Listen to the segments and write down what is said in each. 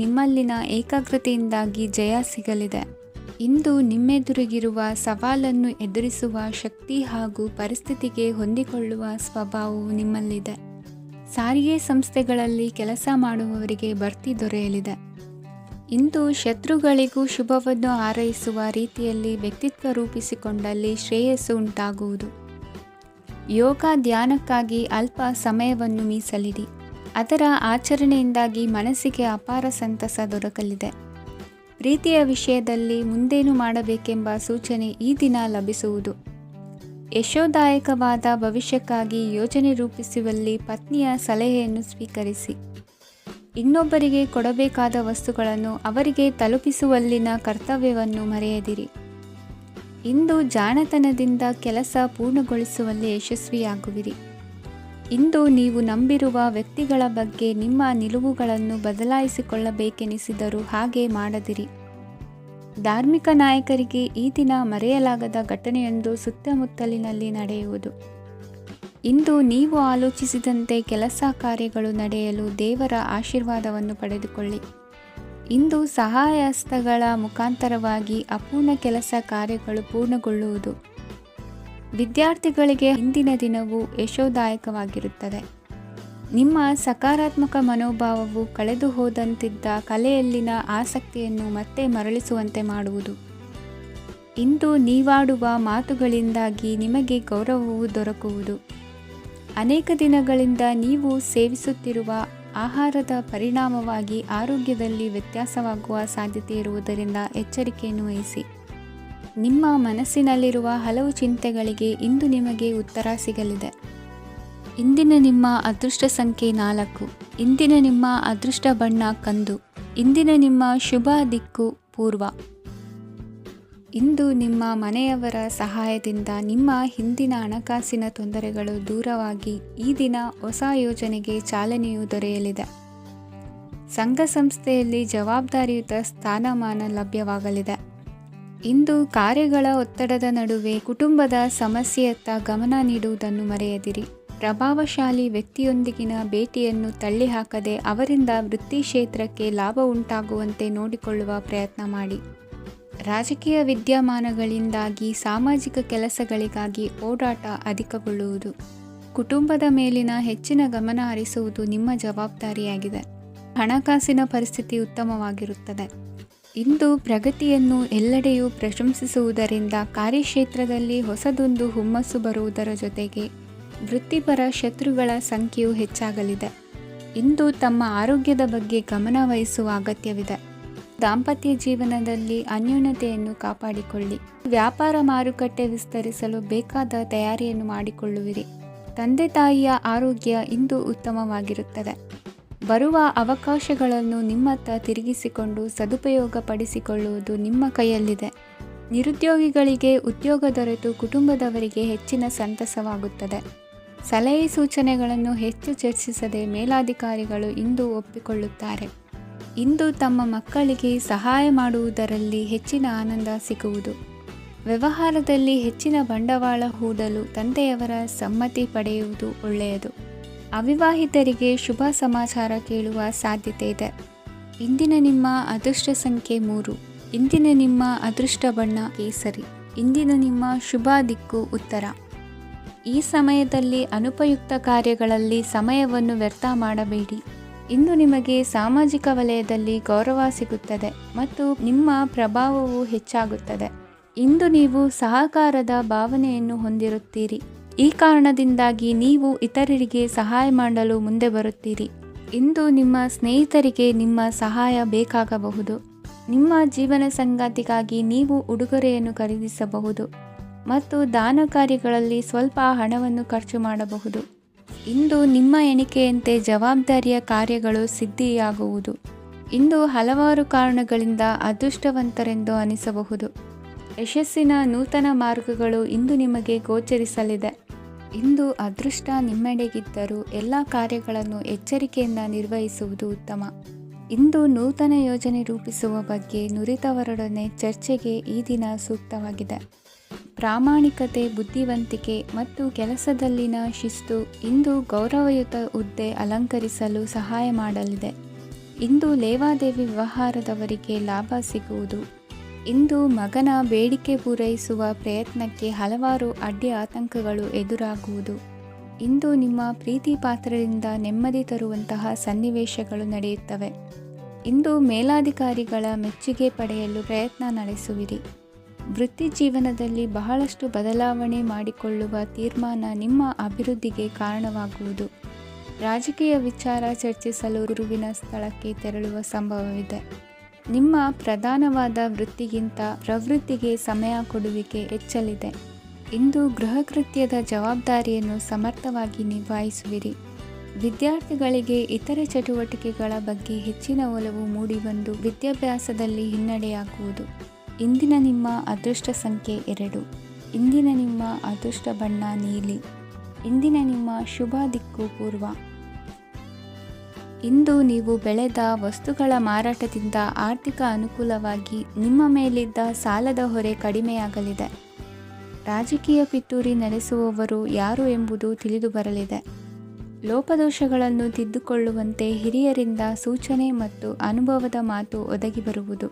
ನಿಮ್ಮಲ್ಲಿನ ಏಕಾಗ್ರತೆಯಿಂದಾಗಿ ಜಯ ಸಿಗಲಿದೆ. ಇಂದು ನಿಮ್ಮೆದುರಿಗಿರುವ ಸವಾಲನ್ನು ಎದುರಿಸುವ ಶಕ್ತಿ ಹಾಗೂ ಪರಿಸ್ಥಿತಿಗೆ ಹೊಂದಿಕೊಳ್ಳುವ ಸ್ವಭಾವವು ನಿಮ್ಮಲ್ಲಿದೆ. ಸಾರಿಗೆ ಸಂಸ್ಥೆಗಳಲ್ಲಿ ಕೆಲಸ ಮಾಡುವವರಿಗೆ ಬಡ್ತಿ ದೊರೆಯಲಿದೆ. ಇಂದು ಶತ್ರುಗಳಿಗೂ ಶುಭವನ್ನು ಹಾರೈಸುವ ರೀತಿಯಲ್ಲಿ ವ್ಯಕ್ತಿತ್ವ ರೂಪಿಸಿಕೊಂಡಲ್ಲಿ ಶ್ರೇಯಸ್ಸು ಉಂಟಾಗುವುದು. ಯೋಗ ಧ್ಯಾನಕ್ಕಾಗಿ ಅಲ್ಪ ಸಮಯವನ್ನು ಮೀಸಲಿಡಿ. ಅದರ ಆಚರಣೆಯಿಂದಾಗಿ ಮನಸ್ಸಿಗೆ ಅಪಾರ ಸಂತಸ ದೊರಕಲಿದೆ. ಪ್ರೀತಿಯ ವಿಷಯದಲ್ಲಿ ಮುಂದೇನು ಮಾಡಬೇಕೆಂಬ ಸೂಚನೆ ಈ ದಿನ ಲಭಿಸುವುದು. ಯಶೋದಾಯಕವಾದ ಭವಿಷ್ಯಕ್ಕಾಗಿ ಯೋಜನೆ ರೂಪಿಸುವಲ್ಲಿ ಪತ್ನಿಯ ಸಲಹೆಯನ್ನು ಸ್ವೀಕರಿಸಿ. ಇನ್ನೊಬ್ಬರಿಗೆ ಕೊಡಬೇಕಾದ ವಸ್ತುಗಳನ್ನು ಅವರಿಗೆ ತಲುಪಿಸುವಲ್ಲಿನ ಕರ್ತವ್ಯವನ್ನು ಮರೆಯದಿರಿ. ಇಂದು ಜಾಣತನದಿಂದ ಕೆಲಸ ಪೂರ್ಣಗೊಳಿಸುವಲ್ಲಿ ಯಶಸ್ವಿಯಾಗುವಿರಿ. ಇಂದು ನೀವು ನಂಬಿರುವ ವ್ಯಕ್ತಿಗಳ ಬಗ್ಗೆ ನಿಮ್ಮ ನಿಲುವುಗಳನ್ನು ಬದಲಾಯಿಸಿಕೊಳ್ಳಬೇಕೆನಿಸಿದರೂ ಹಾಗೆ ಮಾಡದಿರಿ. ಧಾರ್ಮಿಕ ನಾಯಕರಿಗೆ ಈ ದಿನ ಮರೆಯಲಾಗದ ಘಟನೆಯೊಂದು ಸುತ್ತಮುತ್ತಲಿನಲ್ಲಿ ನಡೆಯುವುದು. ಇಂದು ನೀವು ಆಲೋಚಿಸಿದಂತೆ ಕೆಲಸ ಕಾರ್ಯಗಳು ನಡೆಯಲು ದೇವರ ಆಶೀರ್ವಾದವನ್ನು ಪಡೆದುಕೊಳ್ಳಿ. ಇಂದು ಸಹಾಯ ಹಸ್ತಗಳ ಮುಖಾಂತರವಾಗಿ ಅಪೂರ್ಣ ಕೆಲಸ ಕಾರ್ಯಗಳು ಪೂರ್ಣಗೊಳ್ಳುವುದು. ವಿದ್ಯಾರ್ಥಿಗಳಿಗೆ ಇಂದಿನ ದಿನವು ಯಶೋದಾಯಕವಾಗಿರುತ್ತದೆ. ನಿಮ್ಮ ಸಕಾರಾತ್ಮಕ ಮನೋಭಾವವು ಕಳೆದು ಹೋದಂತಿದ್ದ ಕಲೆಯಲ್ಲಿನ ಆಸಕ್ತಿಯನ್ನು ಮತ್ತೆ ಮರಳಿಸುವಂತೆ ಮಾಡುವುದು. ಇಂದು ನೀವಾಡುವ ಮಾತುಗಳಿಂದಾಗಿ ನಿಮಗೆ ಗೌರವವು ದೊರಕುವುದು. ಅನೇಕ ದಿನಗಳಿಂದ ನೀವು ಸೇವಿಸುತ್ತಿರುವ ಆಹಾರದ ಪರಿಣಾಮವಾಗಿ ಆರೋಗ್ಯದಲ್ಲಿ ವ್ಯತ್ಯಾಸವಾಗುವ ಸಾಧ್ಯತೆ ಇರುವುದರಿಂದ ಎಚ್ಚರಿಕೆಯನ್ನು ವಹಿಸಿ. ನಿಮ್ಮ ಮನಸ್ಸಿನಲ್ಲಿರುವ ಹಲವು ಚಿಂತೆಗಳಿಗೆ ಇಂದು ನಿಮಗೆ ಉತ್ತರ ಸಿಗಲಿದೆ. ಇಂದಿನ ನಿಮ್ಮ ಅದೃಷ್ಟ ಸಂಖ್ಯೆ 4. ಇಂದಿನ ನಿಮ್ಮ ಅದೃಷ್ಟ ಬಣ್ಣ ಕಂದು. ಇಂದಿನ ನಿಮ್ಮ ಶುಭ ದಿಕ್ಕು ಪೂರ್ವ. ಇಂದು ನಿಮ್ಮ ಮನೆಯವರ ಸಹಾಯದಿಂದ ನಿಮ್ಮ ಹಿಂದಿನ ಹಣಕಾಸಿನ ತೊಂದರೆಗಳು ದೂರವಾಗಿ ಈ ದಿನ ಹೊಸ ಯೋಜನೆಗೆ ಚಾಲನೆಯು ದೊರೆಯಲಿದೆ. ಸಂಘ ಸಂಸ್ಥೆಯಲ್ಲಿ ಜವಾಬ್ದಾರಿಯುತ ಸ್ಥಾನಮಾನ ಲಭ್ಯವಾಗಲಿದೆ. ಇಂದು ಕಾರ್ಯಗಳ ಒತ್ತಡದ ನಡುವೆ ಕುಟುಂಬದ ಸಮಸ್ಯೆಯತ್ತ ಗಮನ ನೀಡುವುದನ್ನು ಮರೆಯದಿರಿ. ಪ್ರಭಾವಶಾಲಿ ವ್ಯಕ್ತಿಯೊಂದಿಗಿನ ಭೇಟಿಯನ್ನು ತಳ್ಳಿಹಾಕದೆ ಅವರಿಂದ ವೃತ್ತಿ ಕ್ಷೇತ್ರಕ್ಕೆ ಲಾಭ ಉಂಟಾಗುವಂತೆ ನೋಡಿಕೊಳ್ಳುವ ಪ್ರಯತ್ನ ಮಾಡಿ. ರಾಜಕೀಯ ವಿದ್ಯಮಾನಗಳಿಂದಾಗಿ ಸಾಮಾಜಿಕ ಕೆಲಸಗಳಿಗಾಗಿ ಓಡಾಟ ಅಧಿಕಗೊಳ್ಳುವುದು. ಕುಟುಂಬದ ಮೇಲಿನ ಹೆಚ್ಚಿನ ಗಮನ ಹರಿಸುವುದು ನಿಮ್ಮ ಜವಾಬ್ದಾರಿಯಾಗಿದೆ. ಹಣಕಾಸಿನ ಪರಿಸ್ಥಿತಿ ಉತ್ತಮವಾಗಿರುತ್ತದೆ. ಇಂದು ಪ್ರಗತಿಯನ್ನು ಎಲ್ಲೆಡೆಯೂ ಪ್ರಶಂಸಿಸುವುದರಿಂದ ಕಾರ್ಯಕ್ಷೇತ್ರದಲ್ಲಿ ಹೊಸದೊಂದು ಹುಮ್ಮಸ್ಸು ಬರುವುದರ ಜೊತೆಗೆ ವೃತ್ತಿಪರ ಶತ್ರುಗಳ ಸಂಖ್ಯೆಯು ಹೆಚ್ಚಾಗಲಿದೆ. ಇಂದು ತಮ್ಮ ಆರೋಗ್ಯದ ಬಗ್ಗೆ ಗಮನ ವಹಿಸುವ ಅಗತ್ಯವಿದೆ. ದಾಂಪತ್ಯ ಜೀವನದಲ್ಲಿ ಅನ್ಯೋನ್ಯತೆಯನ್ನು ಕಾಪಾಡಿಕೊಳ್ಳಿ. ವ್ಯಾಪಾರ ಮಾರುಕಟ್ಟೆ ವಿಸ್ತರಿಸಲು ಬೇಕಾದ ತಯಾರಿಯನ್ನು ಮಾಡಿಕೊಳ್ಳುವಿರಿ. ತಂದೆ ತಾಯಿಯ ಆರೋಗ್ಯ ಇಂದು ಉತ್ತಮವಾಗಿರುತ್ತದೆ. ಬರುವ ಅವಕಾಶಗಳನ್ನು ನಿಮ್ಮತ್ತ ತಿರುಗಿಸಿಕೊಂಡು ಸದುಪಯೋಗಪಡಿಸಿಕೊಳ್ಳುವುದು ನಿಮ್ಮ ಕೈಯಲ್ಲಿದೆ. ನಿರುದ್ಯೋಗಿಗಳಿಗೆ ಉದ್ಯೋಗ ದೊರೆತು ಕುಟುಂಬದವರಿಗೆ ಹೆಚ್ಚಿನ ಸಂತಸವಾಗುತ್ತದೆ. ಸಲಹೆ ಸೂಚನೆಗಳನ್ನು ಹೆಚ್ಚು ಚರ್ಚಿಸದೆ ಮೇಲಾಧಿಕಾರಿಗಳು ಇಂದು ಒಪ್ಪಿಕೊಳ್ಳುತ್ತಾರೆ. ಇಂದು ತಮ್ಮ ಮಕ್ಕಳಿಗೆ ಸಹಾಯ ಮಾಡುವುದರಲ್ಲಿ ಹೆಚ್ಚಿನ ಆನಂದ ಸಿಗುವುದು. ವ್ಯವಹಾರದಲ್ಲಿ ಹೆಚ್ಚಿನ ಬಂಡವಾಳ ಹೂಡಲು ತಂದೆಯವರ ಸಮ್ಮತಿ ಪಡೆಯುವುದು ಒಳ್ಳೆಯದು. ಅವಿವಾಹಿತರಿಗೆ ಶುಭ ಸಮಾಚಾರ ಕೇಳುವ ಸಾಧ್ಯತೆ ಇದೆ. ಇಂದಿನ ನಿಮ್ಮ ಅದೃಷ್ಟ ಸಂಖ್ಯೆ 3. ಇಂದಿನ ನಿಮ್ಮ ಅದೃಷ್ಟ ಬಣ್ಣ ಕೇಸರಿ. ಇಂದಿನ ನಿಮ್ಮ ಶುಭ ದಿಕ್ಕು ಉತ್ತರ. ಈ ಸಮಯದಲ್ಲಿ ಅನುಪಯುಕ್ತ ಕಾರ್ಯಗಳಲ್ಲಿ ಸಮಯವನ್ನು ವ್ಯರ್ಥ ಮಾಡಬೇಡಿ. ಇಂದು ನಿಮಗೆ ಸಾಮಾಜಿಕ ವಲಯದಲ್ಲಿ ಗೌರವ ಸಿಗುತ್ತದೆ ಮತ್ತು ನಿಮ್ಮ ಪ್ರಭಾವವು ಹೆಚ್ಚಾಗುತ್ತದೆ. ಇಂದು ನೀವು ಸಹಕಾರದ ಭಾವನೆಯನ್ನು ಹೊಂದಿರುತ್ತೀರಿ. ಈ ಕಾರಣದಿಂದಾಗಿ ನೀವು ಇತರರಿಗೆ ಸಹಾಯ ಮಾಡಲು ಮುಂದೆ ಬರುತ್ತೀರಿ. ಇಂದು ನಿಮ್ಮ ಸ್ನೇಹಿತರಿಗೆ ನಿಮ್ಮ ಸಹಾಯ ಬೇಕಾಗಬಹುದು. ನಿಮ್ಮ ಜೀವನ ಸಂಗಾತಿಗಾಗಿ ನೀವು ಉಡುಗೊರೆಯನ್ನು ಖರೀದಿಸಬಹುದು ಮತ್ತು ದಾನ ಕಾರ್ಯಗಳಲ್ಲಿ ಸ್ವಲ್ಪ ಹಣವನ್ನು ಖರ್ಚು ಮಾಡಬಹುದು. ಇಂದು ನಿಮ್ಮ ಎಣಿಕೆಯಂತೆ ಜವಾಬ್ದಾರಿಯ ಕಾರ್ಯಗಳು ಸಿದ್ಧಿಯಾಗುವುದು. ಇಂದು ಹಲವಾರು ಕಾರಣಗಳಿಂದ ಅದೃಷ್ಟವಂತರೆಂದು ಅನಿಸಬಹುದು. ಯಶಸ್ಸಿನ ನೂತನ ಮಾರ್ಗಗಳು ಇಂದು ನಿಮಗೆ ಗೋಚರಿಸಲಿದೆ. ಇಂದು ಅದೃಷ್ಟ ನಿಮ್ಮೆಡೆಗಿದ್ದರೂ ಎಲ್ಲ ಕಾರ್ಯಗಳನ್ನು ಎಚ್ಚರಿಕೆಯಿಂದ ನಿರ್ವಹಿಸುವುದು ಉತ್ತಮ. ಇಂದು ನೂತನ ಯೋಜನೆ ರೂಪಿಸುವ ಬಗ್ಗೆ ನುರಿತವರೊಡನೆ ಚರ್ಚೆಗೆ ಈ ದಿನ ಸೂಕ್ತವಾಗಿದೆ. ಪ್ರಾಮಾಣಿಕತೆ, ಬುದ್ಧಿವಂತಿಕೆ ಮತ್ತು ಕೆಲಸದಲ್ಲಿನ ಶಿಸ್ತು ಇಂದು ಗೌರವಯುತ ಹುದ್ದೆ ಅಲಂಕರಿಸಲು ಸಹಾಯ ಮಾಡಲಿದೆ. ಇಂದು ಲೇವಾದೇವಿ ವ್ಯವಹಾರದವರಿಗೆ ಲಾಭ ಸಿಗುವುದು. ಇಂದು ಮಗನ ಬೇಡಿಕೆ ಪೂರೈಸುವ ಪ್ರಯತ್ನಕ್ಕೆ ಹಲವಾರು ಅಡ್ಡಿ ಆತಂಕಗಳು ಎದುರಾಗುವುದು. ಇಂದು ನಿಮ್ಮ ಪ್ರೀತಿ ಪಾತ್ರರಿಂದ ನೆಮ್ಮದಿ ತರುವಂತಹ ಸನ್ನಿವೇಶಗಳು ನಡೆಯುತ್ತವೆ. ಇಂದು ಮೇಲಾಧಿಕಾರಿಗಳ ಮೆಚ್ಚುಗೆ ಪಡೆಯಲು ಪ್ರಯತ್ನ ನಡೆಸುವಿರಿ. ವೃತ್ತಿ ಜೀವನದಲ್ಲಿ ಬಹಳಷ್ಟು ಬದಲಾವಣೆ ಮಾಡಿಕೊಳ್ಳುವ ತೀರ್ಮಾನ ನಿಮ್ಮ ಅಭಿವೃದ್ಧಿಗೆ ಕಾರಣವಾಗುವುದು. ರಾಜಕೀಯ ವಿಚಾರ ಚರ್ಚಿಸಲು ಗುರುವಿನ ಸ್ಥಳಕ್ಕೆ ತೆರಳುವ ಸಂಭವವಿದೆ. ನಿಮ್ಮ ಪ್ರಧಾನವಾದ ವೃತ್ತಿಗಿಂತ ಪ್ರವೃತ್ತಿಗೆ ಸಮಯ ಕೊಡುವಿಕೆ ಹೆಚ್ಚಲಿದೆ. ಇಂದು ಗೃಹ ಕೃತ್ಯದ ಜವಾಬ್ದಾರಿಯನ್ನು ಸಮರ್ಥವಾಗಿ ನಿಭಾಯಿಸುವಿರಿ. ವಿದ್ಯಾರ್ಥಿಗಳಿಗೆ ಇತರೆ ಚಟುವಟಿಕೆಗಳ ಬಗ್ಗೆ ಹೆಚ್ಚಿನ ಒಲವು ಮೂಡಿಬಂದು ವಿದ್ಯಾಭ್ಯಾಸದಲ್ಲಿ ಹಿನ್ನಡೆಯಾಗುವುದು. ಇಂದಿನ ನಿಮ್ಮ ಅದೃಷ್ಟ ಸಂಖ್ಯೆ 2. ಇಂದಿನ ನಿಮ್ಮ ಅದೃಷ್ಟ ಬಣ್ಣ ನೀಲಿ. ಇಂದಿನ ನಿಮ್ಮ ಶುಭ ದಿಕ್ಕು ಪೂರ್ವ. ಇಂದು ನೀವು ಬೆಳೆದ ವಸ್ತುಗಳ ಮಾರಾಟದಿಂದ ಆರ್ಥಿಕ ಅನುಕೂಲವಾಗಿ ನಿಮ್ಮ ಮೇಲಿದ್ದ ಸಾಲದ ಹೊರೆ ಕಡಿಮೆಯಾಗಲಿದೆ. ರಾಜಕೀಯ ಪಿತೂರಿ ನಡೆಸುವವರು ಯಾರು ಎಂಬುದು ತಿಳಿದು ಬರಲಿದೆ. ಲೋಪದೋಷಗಳನ್ನು ತಿದ್ದುಕೊಳ್ಳುವಂತೆ ಹಿರಿಯರಿಂದ ಸೂಚನೆ ಮತ್ತು ಅನುಭವದ ಮಾತು ಒದಗಿ ಬರುವುದು.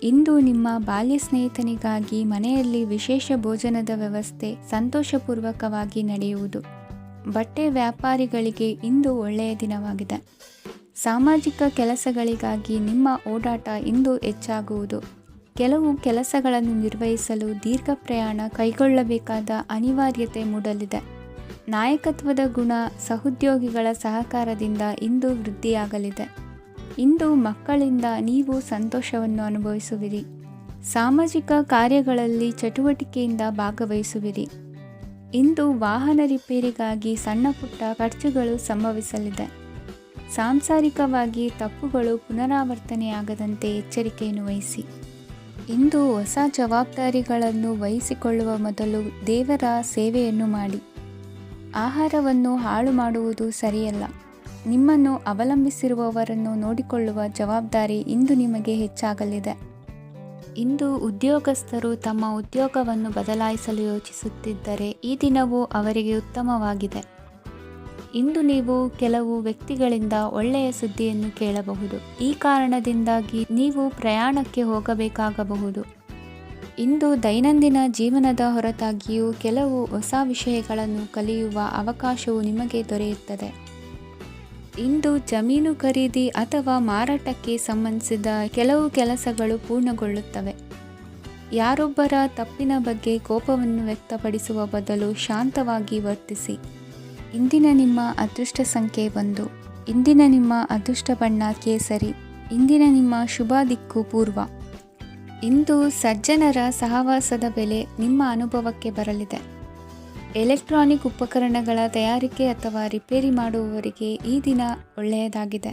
ಇಂದು ನಿಮ್ಮ ಬಾಲ್ಯ ಸ್ನೇಹಿತನಿಗಾಗಿ ಮನೆಯಲ್ಲಿ ವಿಶೇಷ ಭೋಜನದ ವ್ಯವಸ್ಥೆ ಸಂತೋಷಪೂರ್ವಕವಾಗಿ ನಡೆಯುವುದು. ಬಟ್ಟೆ ವ್ಯಾಪಾರಿಗಳಿಗೆ ಇಂದು ಒಳ್ಳೆಯ ದಿನವಾಗಿದೆ. ಸಾಮಾಜಿಕ ಕೆಲಸಗಳಿಗಾಗಿ ನಿಮ್ಮ ಓಡಾಟ ಇಂದು ಹೆಚ್ಚಾಗುವುದು. ಕೆಲವು ಕೆಲಸಗಳನ್ನು ನಿರ್ವಹಿಸಲು ದೀರ್ಘ ಪ್ರಯಾಣ ಕೈಗೊಳ್ಳಬೇಕಾದ ಅನಿವಾರ್ಯತೆ ಮೂಡಲಿದೆ. ನಾಯಕತ್ವದ ಗುಣ ಸಹೋದ್ಯೋಗಿಗಳ ಸಹಕಾರದಿಂದ ಇಂದು ವೃದ್ಧಿಯಾಗಲಿದೆ. ಇಂದು ಮಕ್ಕಳಿಂದ ನೀವು ಸಂತೋಷವನ್ನು ಅನುಭವಿಸುವಿರಿ. ಸಾಮಾಜಿಕ ಕಾರ್ಯಗಳಲ್ಲಿ ಚಟುವಟಿಕೆಯಿಂದ ಭಾಗವಹಿಸುವಿರಿ. ಇಂದು ವಾಹನ ರಿಪೇರಿಗಾಗಿ ಸಣ್ಣ ಪುಟ್ಟ ಖರ್ಚುಗಳು ಸಂಭವಿಸಲಿದೆ. ಸಾಂಸಾರಿಕವಾಗಿ ತಪ್ಪುಗಳು ಪುನರಾವರ್ತನೆಯಾಗದಂತೆ ಎಚ್ಚರಿಕೆಯನ್ನು ವಹಿಸಿ. ಇಂದು ಹೊಸ ಜವಾಬ್ದಾರಿಗಳನ್ನು ವಹಿಸಿಕೊಳ್ಳುವ ಮೊದಲು ದೇವರ ಸೇವೆಯನ್ನು ಮಾಡಿ. ಆಹಾರವನ್ನು ಹಾಳು ಮಾಡುವುದು ಸರಿಯಲ್ಲ. ನಿಮ್ಮನ್ನು ಅವಲಂಬಿಸಿರುವವರನ್ನು ನೋಡಿಕೊಳ್ಳುವ ಜವಾಬ್ದಾರಿ ಇಂದು ನಿಮಗೆ ಹೆಚ್ಚಾಗಲಿದೆ. ಇಂದು ಉದ್ಯೋಗಸ್ಥರು ತಮ್ಮ ಉದ್ಯೋಗವನ್ನು ಬದಲಾಯಿಸಲು ಯೋಚಿಸುತ್ತಿದ್ದರೆ ಈ ದಿನವೂ ಅವರಿಗೆ ಉತ್ತಮವಾಗಿದೆ. ಇಂದು ನೀವು ಕೆಲವು ವ್ಯಕ್ತಿಗಳಿಂದ ಒಳ್ಳೆಯ ಸುದ್ದಿಯನ್ನು ಕೇಳಬಹುದು. ಈ ಕಾರಣದಿಂದಾಗಿ ನೀವು ಪ್ರಯಾಣಕ್ಕೆ ಹೋಗಬೇಕಾಗಬಹುದು. ಇಂದು ದೈನಂದಿನ ಜೀವನದ ಹೊರತಾಗಿಯೂ ಕೆಲವು ಹೊಸ ವಿಷಯಗಳನ್ನು ಕಲಿಯುವ ಅವಕಾಶವು ನಿಮಗೆ ದೊರೆಯುತ್ತದೆ. ಇಂದು ಜಮೀನು ಖರೀದಿ ಅಥವಾ ಮಾರಾಟಕ್ಕೆ ಸಂಬಂಧಿಸಿದ ಕೆಲವು ಕೆಲಸಗಳು ಪೂರ್ಣಗೊಳ್ಳುತ್ತವೆ. ಯಾರೊಬ್ಬರ ತಪ್ಪಿನ ಬಗ್ಗೆ ಕೋಪವನ್ನು ವ್ಯಕ್ತಪಡಿಸುವ ಬದಲು ಶಾಂತವಾಗಿ ವರ್ತಿಸಿ. ಇಂದಿನ ನಿಮ್ಮ ಅದೃಷ್ಟ ಸಂಖ್ಯೆ 1. ಇಂದಿನ ನಿಮ್ಮ ಅದೃಷ್ಟ ಬಣ್ಣ ಕೇಸರಿ. ಇಂದಿನ ನಿಮ್ಮ ಶುಭ ದಿಕ್ಕು ಪೂರ್ವ. ಇಂದು ಸಜ್ಜನರ ಸಹವಾಸದ ಬೆಲೆ ನಿಮ್ಮ ಅನುಭವಕ್ಕೆ ಬರಲಿದೆ. ಎಲೆಕ್ಟ್ರಾನಿಕ್ ಉಪಕರಣಗಳ ತಯಾರಿಕೆ ಅಥವಾ ರಿಪೇರಿ ಮಾಡುವವರಿಗೆ ಈ ದಿನ ಒಳ್ಳೆಯದಾಗಿದೆ.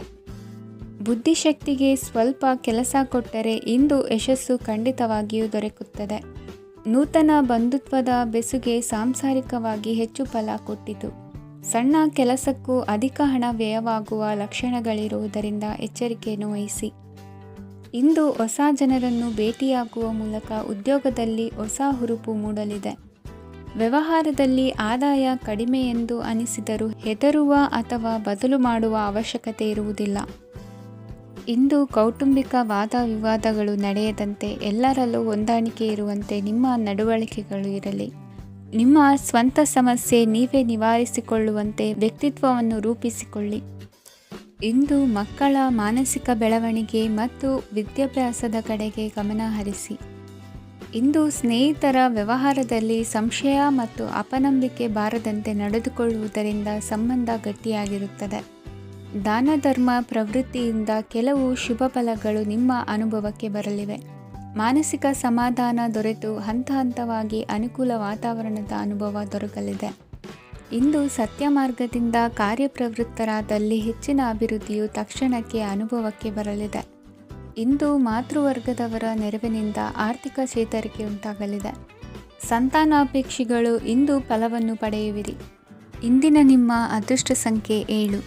ಬುದ್ಧಿಶಕ್ತಿಗೆ ಸ್ವಲ್ಪ ಕೆಲಸ ಕೊಟ್ಟರೆ ಇಂದು ಯಶಸ್ಸು ಖಂಡಿತವಾಗಿಯೂ ದೊರಕುತ್ತದೆ. ನೂತನ ಬಂಧುತ್ವದ ಬೆಸುಗೆ ಸಾಂಸಾರಿಕವಾಗಿ ಹೆಚ್ಚು ಫಲ ಕೊಟ್ಟಿತು. ಸಣ್ಣ ಕೆಲಸಕ್ಕೂ ಅಧಿಕ ಹಣ ವ್ಯಯವಾಗುವ ಲಕ್ಷಣಗಳಿರುವುದರಿಂದ ಎಚ್ಚರಿಕೆಯನ್ನು ವಹಿಸಿ. ಇಂದು ಹೊಸ ಜನರನ್ನು ಭೇಟಿಯಾಗುವ ಮೂಲಕ ಉದ್ಯೋಗದಲ್ಲಿ ಹೊಸ ಹುರುಪು ಮೂಡಲಿದೆ. ವ್ಯವಹಾರದಲ್ಲಿ ಆದಾಯ ಕಡಿಮೆ ಎಂದು ಅನಿಸಿದರೂ ಹೆದರುವ ಅಥವಾ ಬದಲು ಮಾಡುವ ಅವಶ್ಯಕತೆ ಇರುವುದಿಲ್ಲ. ಇಂದು ಕೌಟುಂಬಿಕ ವಾದ ವಿವಾದಗಳು ನಡೆಯದಂತೆ ಎಲ್ಲರಲ್ಲೂ ಹೊಂದಾಣಿಕೆ ಇರುವಂತೆ ನಿಮ್ಮ ನಡವಳಿಕೆಗಳು ಇರಲಿ. ನಿಮ್ಮ ಸ್ವಂತ ಸಮಸ್ಯೆ ನೀವೇ ನಿವಾರಿಸಿಕೊಳ್ಳುವಂತೆ ವ್ಯಕ್ತಿತ್ವವನ್ನು ರೂಪಿಸಿಕೊಳ್ಳಿ. ಇಂದು ಮಕ್ಕಳ ಮಾನಸಿಕ ಬೆಳವಣಿಗೆ ಮತ್ತು ವಿದ್ಯಾಭ್ಯಾಸದ ಕಡೆಗೆ ಗಮನ ಹರಿಸಿ. ಇಂದು ಸ್ನೇಹಿತರ ವ್ಯವಹಾರದಲ್ಲಿ ಸಂಶಯ ಮತ್ತು ಅಪನಂಬಿಕೆ ಬಾರದಂತೆ ನಡೆದುಕೊಳ್ಳುವುದರಿಂದ ಸಂಬಂಧ ಗಟ್ಟಿಯಾಗಿರುತ್ತದೆ. ದಾನ ಧರ್ಮ ಪ್ರವೃತ್ತಿಯಿಂದ ಕೆಲವು ಶುಭ ಫಲಗಳು ನಿಮ್ಮ ಅನುಭವಕ್ಕೆ ಬರಲಿವೆ. ಮಾನಸಿಕ ಸಮಾಧಾನ ದೊರೆತು ಹಂತ ಹಂತವಾಗಿ ಅನುಕೂಲ ವಾತಾವರಣದ ಅನುಭವ ದೊರಕಲಿದೆ. ಇಂದು ಸತ್ಯ ಮಾರ್ಗದಿಂದ ಕಾರ್ಯಪ್ರವೃತ್ತರಾದಲ್ಲಿ ಹೆಚ್ಚಿನ ಅಭಿವೃದ್ಧಿಯು ತಕ್ಷಣಕ್ಕೆ ಅನುಭವಕ್ಕೆ ಬರಲಿದೆ. ಇಂದು ಮಾತೃವರ್ಗದವರ ನೆರವಿನಿಂದ ಆರ್ಥಿಕ ಚೇತರಿಕೆ ಉಂಟಾಗಲಿದೆ. ಸಂತಾನಾಪೇಕ್ಷಿಗಳು ಇಂದು ಫಲವನ್ನು ಪಡೆಯುವಿರಿ. ಇಂದಿನ ನಿಮ್ಮ ಅದೃಷ್ಟ ಸಂಖ್ಯೆ 7.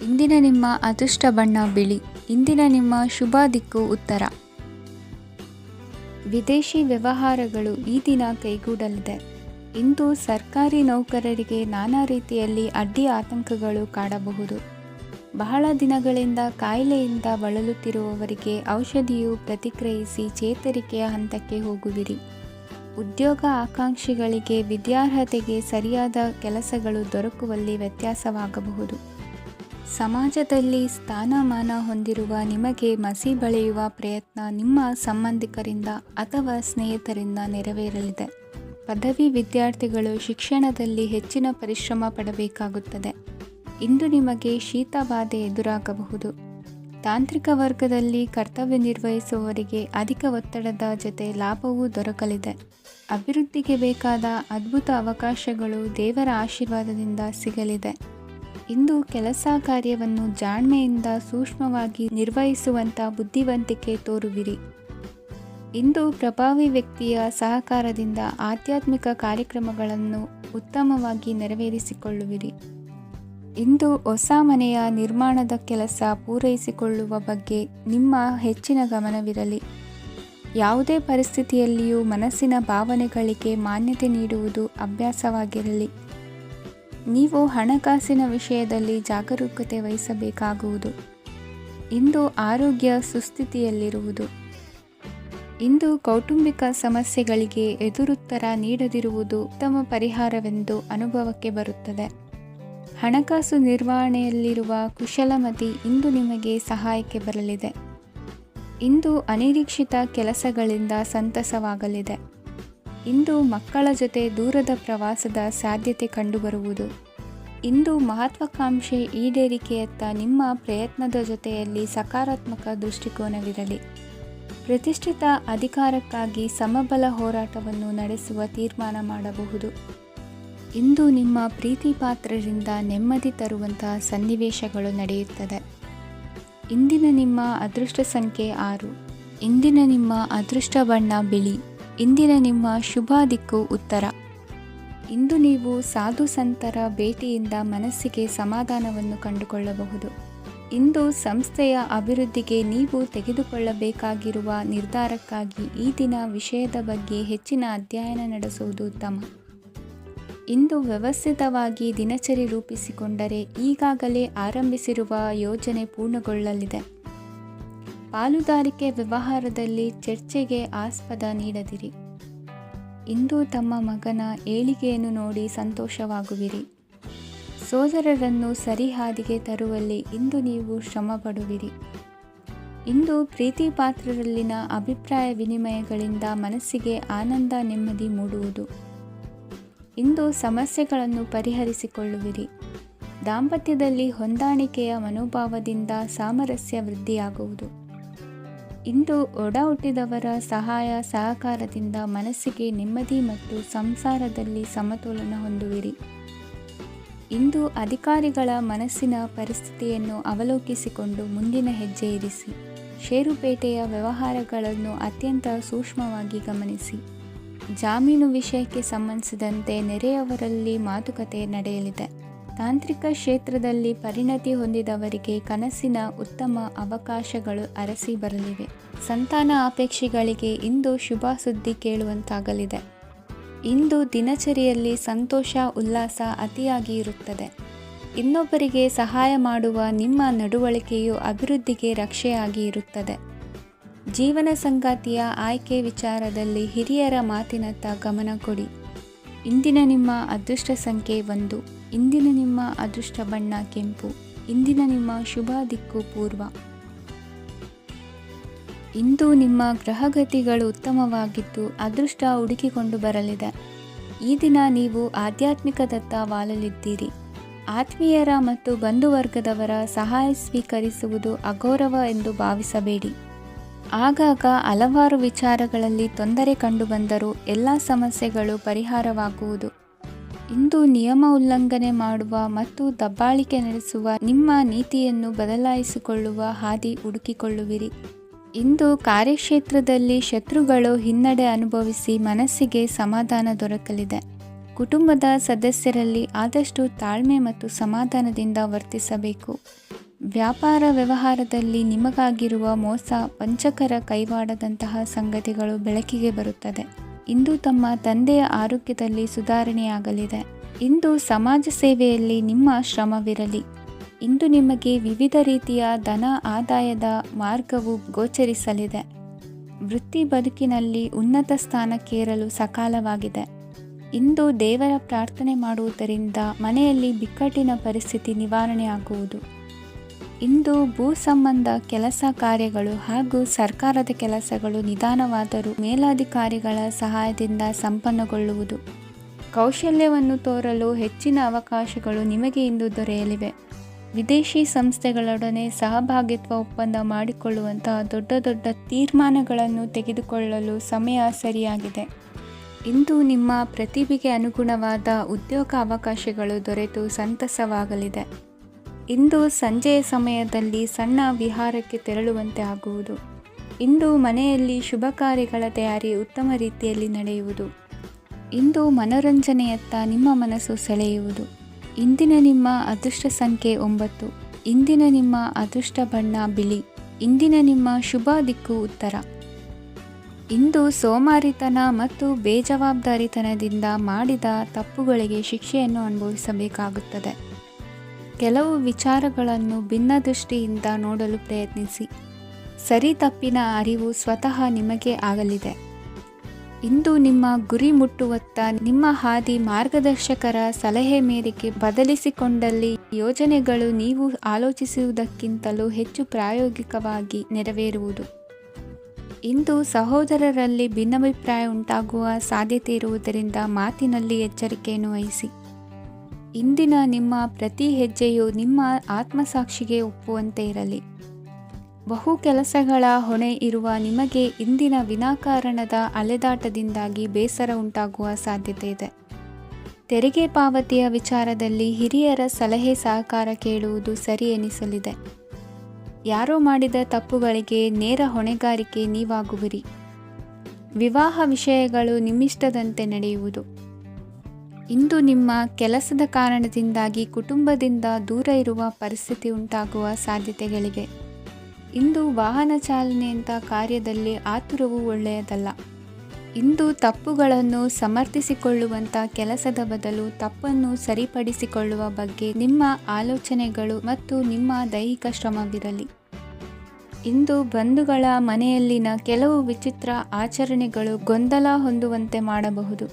ಇಂದಿನ ನಿಮ್ಮ ಅದೃಷ್ಟ ಬಣ್ಣ ಬಿಳಿ. ಇಂದಿನ ನಿಮ್ಮ ಶುಭ ದಿಕ್ಕು ಉತ್ತರ. ವಿದೇಶಿ ವ್ಯವಹಾರಗಳು ಈ ದಿನ ಕೈಗೂಡಲಿದೆ. ಇಂದು ಸರ್ಕಾರಿ ನೌಕರರಿಗೆ ನಾನಾ ರೀತಿಯಲ್ಲಿ ಅಡ್ಡಿ ಆತಂಕಗಳು ಕಾಡಬಹುದು. ಬಹಳ ದಿನಗಳಿಂದ ಕಾಯಿಲೆಯಿಂದ ಬಳಲುತ್ತಿರುವವರಿಗೆ ಔಷಧಿಯು ಪ್ರತಿಕ್ರಿಯಿಸಿ ಚೇತರಿಕೆಯ ಹಂತಕ್ಕೆ ಹೋಗುವಿರಿ. ಉದ್ಯೋಗ ಆಕಾಂಕ್ಷಿಗಳಿಗೆ ವಿದ್ಯಾರ್ಹತೆಗೆ ಸರಿಯಾದ ಕೆಲಸಗಳು ದೊರಕುವಲ್ಲಿ ವ್ಯತ್ಯಾಸವಾಗಬಹುದು. ಸಮಾಜದಲ್ಲಿ ಸ್ಥಾನಮಾನ ಹೊಂದಿರುವ ನಿಮಗೆ ಮಸಿ ಬಳಿಯುವ ಪ್ರಯತ್ನ ನಿಮ್ಮ ಸಂಬಂಧಿಕರಿಂದ ಅಥವಾ ಸ್ನೇಹಿತರಿಂದ ನೆರವೇರಲಿದೆ. ಪದವಿ ವಿದ್ಯಾರ್ಥಿಗಳು ಶಿಕ್ಷಣದಲ್ಲಿ ಹೆಚ್ಚಿನ ಪರಿಶ್ರಮ ಪಡಬೇಕಾಗುತ್ತದೆ. ಇಂದು ನಿಮಗೆ ಶೀತಬಾಧೆ ಎದುರಾಗಬಹುದು. ತಾಂತ್ರಿಕ ವರ್ಗದಲ್ಲಿ ಕರ್ತವ್ಯ ನಿರ್ವಹಿಸುವವರಿಗೆ ಅಧಿಕ ಒತ್ತಡದ ಜೊತೆ ಲಾಭವೂ ದೊರಕಲಿದೆ. ಅಭಿವೃದ್ಧಿಗೆ ಬೇಕಾದ ಅದ್ಭುತ ಅವಕಾಶಗಳು ದೇವರ ಆಶೀರ್ವಾದದಿಂದ ಸಿಗಲಿದೆ. ಇಂದು ಕೆಲಸ ಕಾರ್ಯವನ್ನು ಜಾಣ್ಮೆಯಿಂದ ಸೂಕ್ಷ್ಮವಾಗಿ ನಿರ್ವಹಿಸುವಂಥ ಬುದ್ಧಿವಂತಿಕೆ ತೋರುವಿರಿ. ಇಂದು ಪ್ರಭಾವಿ ವ್ಯಕ್ತಿಯ ಸಹಕಾರದಿಂದ ಆಧ್ಯಾತ್ಮಿಕ ಕಾರ್ಯಕ್ರಮಗಳನ್ನು ಉತ್ತಮವಾಗಿ ನೆರವೇರಿಸಿಕೊಳ್ಳುವಿರಿ. ಇಂದು ಹೊಸ ಮನೆಯ ನಿರ್ಮಾಣದ ಕೆಲಸ ಪೂರೈಸಿಕೊಳ್ಳುವ ಬಗ್ಗೆ ನಿಮ್ಮ ಹೆಚ್ಚಿನ ಗಮನವಿರಲಿ. ಯಾವುದೇ ಪರಿಸ್ಥಿತಿಯಲ್ಲಿಯೂ ಮನಸ್ಸಿನ ಭಾವನೆಗಳಿಗೆ ಮಾನ್ಯತೆ ನೀಡುವುದು ಅಭ್ಯಾಸವಾಗಿರಲಿ. ನೀವು ಹಣಕಾಸಿನ ವಿಷಯದಲ್ಲಿ ಜಾಗರೂಕತೆ ವಹಿಸಬೇಕಾಗುವುದು. ಇಂದು ಆರೋಗ್ಯ ಸುಸ್ಥಿತಿಯಲ್ಲಿರುವುದು. ಇಂದು ಕೌಟುಂಬಿಕ ಸಮಸ್ಯೆಗಳಿಗೆ ಎದುರುತ್ತರ ನೀಡದಿರುವುದು ಉತ್ತಮ ಪರಿಹಾರವೆಂದು ಅನುಭವಕ್ಕೆ ಬರುತ್ತದೆ. ಹಣಕಾಸು ನಿರ್ವಹಣೆಯಲ್ಲಿರುವ ಕುಶಲಮತಿ ಇಂದು ನಿಮಗೆ ಸಹಾಯಕ್ಕೆ ಬರಲಿದೆ. ಇಂದು ಅನಿರೀಕ್ಷಿತ ಕೆಲಸಗಳಿಂದ ಸಂತಸವಾಗಲಿದೆ. ಇಂದು ಮಕ್ಕಳ ಜೊತೆ ದೂರದ ಪ್ರವಾಸದ ಸಾಧ್ಯತೆ ಕಂಡುಬರುವುದು. ಇಂದು ಮಹತ್ವಾಕಾಂಕ್ಷೆ ಈಡೇರಿಕೆಯತ್ತ ನಿಮ್ಮ ಪ್ರಯತ್ನದ ಜೊತೆಯಲ್ಲಿ ಸಕಾರಾತ್ಮಕ ದೃಷ್ಟಿಕೋನವಿರಲಿ. ಪ್ರತಿಷ್ಠಿತ ಅಧಿಕಾರಕ್ಕಾಗಿ ಸಮಬಲ ಹೋರಾಟವನ್ನು ನಡೆಸುವ ತೀರ್ಮಾನ ಮಾಡಬಹುದು. ಇಂದು ನಿಮ್ಮ ಪ್ರೀತಿ ಪಾತ್ರರಿಂದ ನೆಮ್ಮದಿ ತರುವಂತಹ ಸನ್ನಿವೇಶಗಳು ನಡೆಯುತ್ತದೆ. ಇಂದಿನ ನಿಮ್ಮ ಅದೃಷ್ಟ ಸಂಖ್ಯೆ 6. ಇಂದಿನ ನಿಮ್ಮ ಅದೃಷ್ಟ ಬಣ್ಣ ಬಿಳಿ. ಇಂದಿನ ನಿಮ್ಮ ಶುಭ ದಿಕ್ಕು ಉತ್ತರ. ಇಂದು ನೀವು ಸಾಧು ಸಂತರ ಭೇಟಿಯಿಂದ ಮನಸ್ಸಿಗೆ ಸಮಾಧಾನವನ್ನು ಕಂಡುಕೊಳ್ಳಬಹುದು. ಇಂದು ಸಂಸ್ಥೆಯ ಅಭಿವೃದ್ಧಿಗೆ ನೀವು ತೆಗೆದುಕೊಳ್ಳಬೇಕಾಗಿರುವ ನಿರ್ಧಾರಕ್ಕಾಗಿ ಈ ದಿನ ವಿಷಯದ ಬಗ್ಗೆ ಹೆಚ್ಚಿನ ಅಧ್ಯಯನ ನಡೆಸುವುದು ಉತ್ತಮ. ಇಂದು ವ್ಯವಸ್ಥಿತವಾಗಿ ದಿನಚರಿ ರೂಪಿಸಿಕೊಂಡರೆ ಈಗಾಗಲೇ ಆರಂಭಿಸಿರುವ ಯೋಜನೆ ಪೂರ್ಣಗೊಳ್ಳಲಿದೆ. ಪಾಲುದಾರಿಕೆ ವ್ಯವಹಾರದಲ್ಲಿ ಚರ್ಚೆಗೆ ಆಸ್ಪದ ನೀಡದಿರಿ. ಇಂದು ತಮ್ಮ ಮಗನ ಏಳಿಗೆಯನ್ನು ನೋಡಿ ಸಂತೋಷವಾಗುವಿರಿ. ಸೋದರರನ್ನು ಸರಿಹಾದಿಗೆ ತರುವಲ್ಲಿ ಇಂದು ನೀವು ಶ್ರಮಪಡುವಿರಿ. ಇಂದು ಪ್ರೀತಿ ಪಾತ್ರರಲ್ಲಿನ ಅಭಿಪ್ರಾಯ ವಿನಿಮಯಗಳಿಂದ ಮನಸ್ಸಿಗೆ ಆನಂದ ನೆಮ್ಮದಿ ಮೂಡುವುದು. ಇಂದು ಸಮಸ್ಯೆಗಳನ್ನು ಪರಿಹರಿಸಿಕೊಳ್ಳುವಿರಿ. ದಾಂಪತ್ಯದಲ್ಲಿ ಹೊಂದಾಣಿಕೆಯ ಮನೋಭಾವದಿಂದ ಸಾಮರಸ್ಯ ವೃದ್ಧಿಯಾಗುವುದು. ಇಂದು ಒಡ ಹುಟ್ಟಿದವರ ಸಹಾಯ ಸಹಕಾರದಿಂದ ಮನಸ್ಸಿಗೆ ನೆಮ್ಮದಿ ಮತ್ತು ಸಂಸಾರದಲ್ಲಿ ಸಮತೋಲನ ಹೊಂದುವಿರಿ. ಇಂದು ಅಧಿಕಾರಿಗಳ ಮನಸ್ಸಿನ ಪರಿಸ್ಥಿತಿಯನ್ನು ಅವಲೋಕಿಸಿಕೊಂಡು ಮುಂದಿನ ಹೆಜ್ಜೆ ಇರಿಸಿ. ಷೇರುಪೇಟೆಯ ವ್ಯವಹಾರಗಳನ್ನು ಅತ್ಯಂತ ಸೂಕ್ಷ್ಮವಾಗಿ ಗಮನಿಸಿ. ಜಾಮೀನು ವಿಷಯಕ್ಕೆ ಸಂಬಂಧಿಸಿದಂತೆ ನೆರೆಯವರಲ್ಲಿ ಮಾತುಕತೆ ನಡೆಯಲಿದೆ. ತಾಂತ್ರಿಕ ಕ್ಷೇತ್ರದಲ್ಲಿ ಪರಿಣತಿ ಹೊಂದಿದವರಿಗೆ ಕನಸಿನ ಉತ್ತಮ ಅವಕಾಶಗಳು ಅರಸಿ ಬರಲಿವೆ. ಸಂತಾನ ಅಪೇಕ್ಷಿಗಳಿಗೆ ಇಂದು ಶುಭ ಸುದ್ದಿ ಕೇಳುವಂತಾಗಲಿದೆ. ಇಂದು ದಿನಚರಿಯಲ್ಲಿ ಸಂತೋಷ ಉಲ್ಲಾಸ ಅತಿಯಾಗಿ ಇರುತ್ತದೆ. ಇನ್ನೊಬ್ಬರಿಗೆ ಸಹಾಯ ಮಾಡುವ ನಿಮ್ಮ ನಡವಳಿಕೆಯು ಅಭಿವೃದ್ಧಿಗೆ ರಕ್ಷೆಯಾಗಿ ಇರುತ್ತದೆ. ಜೀವನ ಸಂಗಾತಿಯ ಆಯ್ಕೆ ವಿಚಾರದಲ್ಲಿ ಹಿರಿಯರ ಮಾತಿನತ್ತ ಗಮನ ಕೊಡಿ. ಇಂದಿನ ನಿಮ್ಮ ಅದೃಷ್ಟ ಸಂಖ್ಯೆ 1. ಇಂದಿನ ನಿಮ್ಮ ಅದೃಷ್ಟ ಬಣ್ಣ ಕೆಂಪು. ಇಂದಿನ ನಿಮ್ಮ ಶುಭ ದಿಕ್ಕು ಪೂರ್ವ. ಇಂದು ನಿಮ್ಮ ಗ್ರಹಗತಿಗಳು ಉತ್ತಮವಾಗಿದ್ದು ಅದೃಷ್ಟ ಹುಡುಕಿಕೊಂಡು ಬರಲಿದೆ. ಈ ದಿನ ನೀವು ಆಧ್ಯಾತ್ಮಿಕದತ್ತ ವಾಲಲಿದ್ದೀರಿ. ಆತ್ಮೀಯರ ಮತ್ತು ಬಂಧುವರ್ಗದವರ ಸಹಾಯ ಸ್ವೀಕರಿಸುವುದು ಅಗೌರವ ಎಂದು ಭಾವಿಸಬೇಡಿ. ಆಗಾಗ ಹಲವಾರು ವಿಚಾರಗಳಲ್ಲಿ ತೊಂದರೆ ಕಂಡುಬಂದರೂ ಎಲ್ಲ ಸಮಸ್ಯೆಗಳು ಪರಿಹಾರವಾಗುವುದು. ಇಂದು ನಿಯಮ ಉಲ್ಲಂಘನೆ ಮಾಡುವ ಮತ್ತು ದಬ್ಬಾಳಿಕೆ ನಡೆಸುವ ನಿಮ್ಮ ನೀತಿಯನ್ನು ಬದಲಾಯಿಸಿಕೊಳ್ಳುವ ಹಾದಿ ಹುಡುಕಿಕೊಳ್ಳುವಿರಿ. ಇಂದು ಕಾರ್ಯಕ್ಷೇತ್ರದಲ್ಲಿ ಶತ್ರುಗಳು ಹಿನ್ನಡೆ ಅನುಭವಿಸಿ ಮನಸ್ಸಿಗೆ ಸಮಾಧಾನ ದೊರಕಲಿದೆ. ಕುಟುಂಬದ ಸದಸ್ಯರಲ್ಲಿ ಆದಷ್ಟು ತಾಳ್ಮೆ ಮತ್ತು ಸಮಾಧಾನದಿಂದ ವರ್ತಿಸಬೇಕು. ವ್ಯಾಪಾರ ವ್ಯವಹಾರದಲ್ಲಿ ನಿಮಗಾಗಿರುವ ಮೋಸ ವಂಚಕರ ಕೈವಾಡದಂತಹ ಸಂಗತಿಗಳು ಬೆಳಕಿಗೆ ಬರುತ್ತದೆ. ಇಂದು ತಮ್ಮ ತಂದೆಯ ಆರೋಗ್ಯದಲ್ಲಿ ಸುಧಾರಣೆಯಾಗಲಿದೆ. ಇಂದು ಸಮಾಜ ಸೇವೆಯಲ್ಲಿ ನಿಮ್ಮ ಶ್ರಮವಿರಲಿ. ಇಂದು ನಿಮಗೆ ವಿವಿಧ ರೀತಿಯ ಧನ ಆದಾಯದ ಮಾರ್ಗವು ಗೋಚರಿಸಲಿದೆ. ವೃತ್ತಿ ಬದುಕಿನಲ್ಲಿ ಉನ್ನತ ಸ್ಥಾನಕ್ಕೇರಲು ಸಕಾಲವಾಗಿದೆ. ಇಂದು ದೇವರ ಪ್ರಾರ್ಥನೆ ಮಾಡುವುದರಿಂದ ಮನೆಯಲ್ಲಿ ಬಿಕ್ಕಟ್ಟಿನ ಪರಿಸ್ಥಿತಿ ನಿವಾರಣೆಯಾಗುವುದು. ಇಂದು ಭೂ ಸಂಬಂಧ ಕೆಲಸ ಕಾರ್ಯಗಳು ಹಾಗೂ ಸರ್ಕಾರದ ಕೆಲಸಗಳು ನಿಧಾನವಾದರೂ ಮೇಲಾಧಿಕಾರಿಗಳ ಸಹಾಯದಿಂದ ಸಂಪನ್ನಗೊಳ್ಳುವುದು. ಕೌಶಲ್ಯವನ್ನು ತೋರಲು ಹೆಚ್ಚಿನ ಅವಕಾಶಗಳು ನಿಮಗೆ ಇಂದು ದೊರೆಯಲಿವೆ. ವಿದೇಶಿ ಸಂಸ್ಥೆಗಳೊಡನೆ ಸಹಭಾಗಿತ್ವ ಒಪ್ಪಂದ ಮಾಡಿಕೊಳ್ಳುವಂತಹ ದೊಡ್ಡ ದೊಡ್ಡ ತೀರ್ಮಾನಗಳನ್ನು ತೆಗೆದುಕೊಳ್ಳಲು ಸಮಯ ಸರಿಯಾಗಿದೆ. ಇಂದು ನಿಮ್ಮ ಪ್ರತಿಭೆಗೆ ಅನುಗುಣವಾದ ಉದ್ಯೋಗ ಅವಕಾಶಗಳು ದೊರೆತು ಸಂತಸವಾಗಲಿದೆ. ಇಂದು ಸಂಜೆಯ ಸಮಯದಲ್ಲಿ ಸಣ್ಣ ವಿಹಾರಕ್ಕೆ ತೆರಳುವಂತೆ ಆಗುವುದು. ಇಂದು ಮನೆಯಲ್ಲಿ ಶುಭ ಕಾರ್ಯಗಳ ತಯಾರಿ ಉತ್ತಮ ರೀತಿಯಲ್ಲಿ ನಡೆಯುವುದು. ಇಂದು ಮನೋರಂಜನೆಯತ್ತ ನಿಮ್ಮ ಮನಸ್ಸು ಸೆಳೆಯುವುದು. ಇಂದಿನ ನಿಮ್ಮ ಅದೃಷ್ಟ ಸಂಖ್ಯೆ 9. ಇಂದಿನ ನಿಮ್ಮ ಅದೃಷ್ಟ ಬಣ್ಣ ಬಿಳಿ. ಇಂದಿನ ನಿಮ್ಮ ಶುಭ ದಿಕ್ಕು ಉತ್ತರ. ಇಂದು ಸೋಮಾರಿತನ ಮತ್ತು ಬೇಜವಾಬ್ದಾರಿತನದಿಂದ ಮಾಡಿದ ತಪ್ಪುಗಳಿಗೆ ಶಿಕ್ಷೆಯನ್ನು ಅನುಭವಿಸಬೇಕಾಗುತ್ತದೆ. ಕೆಲವು ವಿಚಾರಗಳನ್ನು ಭಿನ್ನ ದೃಷ್ಟಿಯಿಂದ ನೋಡಲು ಪ್ರಯತ್ನಿಸಿ. ಸರಿ ತಪ್ಪಿನ ಅರಿವು ಸ್ವತಃ ನಿಮಗೆ ಆಗಲಿದೆ. ಇಂದು ನಿಮ್ಮ ಗುರಿ ಮುಟ್ಟುವತ್ತ ನಿಮ್ಮ ಹಾದಿ ಮಾರ್ಗದರ್ಶಕರ ಸಲಹೆ ಮೇರೆಗೆ ಬದಲಿಸಿಕೊಂಡಲ್ಲಿ ಯೋಜನೆಗಳು ನೀವು ಆಲೋಚಿಸುವುದಕ್ಕಿಂತಲೂ ಹೆಚ್ಚು ಪ್ರಾಯೋಗಿಕವಾಗಿ ನೆರವೇರುವುದು. ಇಂದು ಸಹೋದರರಲ್ಲಿ ಭಿನ್ನಾಭಿಪ್ರಾಯ ಉಂಟಾಗುವ ಸಾಧ್ಯತೆ ಇರುವುದರಿಂದ ಮಾತಿನಲ್ಲಿ ಎಚ್ಚರಿಕೆಯನ್ನು ವಹಿಸಿ. ಇಂದಿನ ನಿಮ್ಮ ಪ್ರತಿ ಹೆಜ್ಜೆಯು ನಿಮ್ಮ ಆತ್ಮಸಾಕ್ಷಿಗೆ ಒಪ್ಪುವಂತೆ ಇರಲಿ. ಬಹು ಕೆಲಸಗಳ ಹೊಣೆ ಇರುವ ನಿಮಗೆ ಇಂದಿನ ವಿನಾಕಾರಣದ ಅಲೆದಾಟದಿಂದಾಗಿ ಬೇಸರ ಉಂಟಾಗುವ ಸಾಧ್ಯತೆ ಇದೆ. ತೆರಿಗೆ ಪಾವತಿಯ ವಿಚಾರದಲ್ಲಿ ಹಿರಿಯರ ಸಲಹೆ ಸಹಕಾರ ಕೇಳುವುದು ಸರಿ ಎನಿಸಲಿದೆ. ಯಾರೋ ಮಾಡಿದ ತಪ್ಪುಗಳಿಗೆ ನೇರ ಹೊಣೆಗಾರಿಕೆ ನೀವಾಗುವಿರಿ. ವಿವಾಹ ವಿಷಯಗಳು ನಿಮ್ಮಿಷ್ಟದಂತೆ ನಡೆಯುವುದು. ಇಂದು ನಿಮ್ಮ ಕೆಲಸದ ಕಾರಣದಿಂದಾಗಿ ಕುಟುಂಬದಿಂದ ದೂರ ಇರುವ ಪರಿಸ್ಥಿತಿ ಉಂಟಾಗುವ ಸಾಧ್ಯತೆಗಳಿವೆ. ಇಂದು ವಾಹನ ಚಾಲನೆಯಂಥ ಕಾರ್ಯದಲ್ಲಿ ಆತುರವು ಒಳ್ಳೆಯದಲ್ಲ. ಇಂದು ತಪ್ಪುಗಳನ್ನು ಸಮರ್ಥಿಸಿಕೊಳ್ಳುವಂಥ ಕೆಲಸದ ಬದಲು ತಪ್ಪನ್ನು ಸರಿಪಡಿಸಿಕೊಳ್ಳುವ ಬಗ್ಗೆ ನಿಮ್ಮ ಆಲೋಚನೆಗಳು ಮತ್ತು ನಿಮ್ಮ ದೈಹಿಕ ಶ್ರಮವಿರಲಿ. ಇಂದು ಬಂಧುಗಳ ಮನೆಯಲ್ಲಿನ ಕೆಲವು ವಿಚಿತ್ರ ಆಚರಣೆಗಳು ಗೊಂದಲ ಹೊಂದುವಂತೆ ಮಾಡಬಹುದು.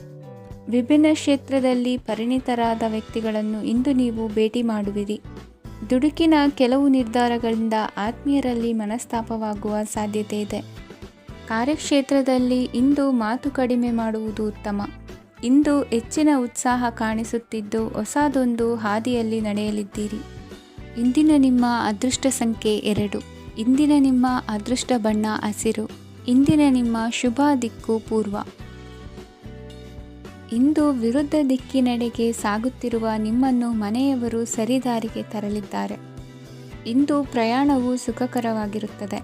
ವಿಭಿನ್ನ ಕ್ಷೇತ್ರದಲ್ಲಿ ಪರಿಣಿತರಾದ ವ್ಯಕ್ತಿಗಳನ್ನು ಇಂದು ನೀವು ಭೇಟಿ ಮಾಡುವಿರಿ. ದುಡುಕಿನ ಕೆಲವು ನಿರ್ಧಾರಗಳಿಂದ ಆತ್ಮೀಯರಲ್ಲಿ ಮನಸ್ತಾಪವಾಗುವ ಸಾಧ್ಯತೆ ಇದೆ. ಕಾರ್ಯಕ್ಷೇತ್ರದಲ್ಲಿ ಇಂದು ಮಾತು ಕಡಿಮೆ ಮಾಡುವುದು ಉತ್ತಮ. ಇಂದು ಹೆಚ್ಚಿನ ಉತ್ಸಾಹ ಕಾಣಿಸುತ್ತಿದ್ದು ಹೊಸದೊಂದು ಹಾದಿಯಲ್ಲಿ ನಡೆಯಲಿದ್ದೀರಿ. ಇಂದಿನ ನಿಮ್ಮ ಅದೃಷ್ಟ ಸಂಖ್ಯೆ 2. ಇಂದಿನ ನಿಮ್ಮ ಅದೃಷ್ಟ ಬಣ್ಣ ಹಸಿರು. ಇಂದಿನ ನಿಮ್ಮ ಶುಭ ದಿಕ್ಕು ಪೂರ್ವ. ಇಂದು ವಿರುದ್ಧ ದಿಕ್ಕಿನೆಡೆಗೆ ಸಾಗುತ್ತಿರುವ ನಿಮ್ಮನ್ನು ಮನೆಯವರು ಸರಿದಾರಿಗೆ ತರಲಿದ್ದಾರೆ. ಇಂದು ಪ್ರಯಾಣವು ಸುಖಕರವಾಗಿರುತ್ತದೆ.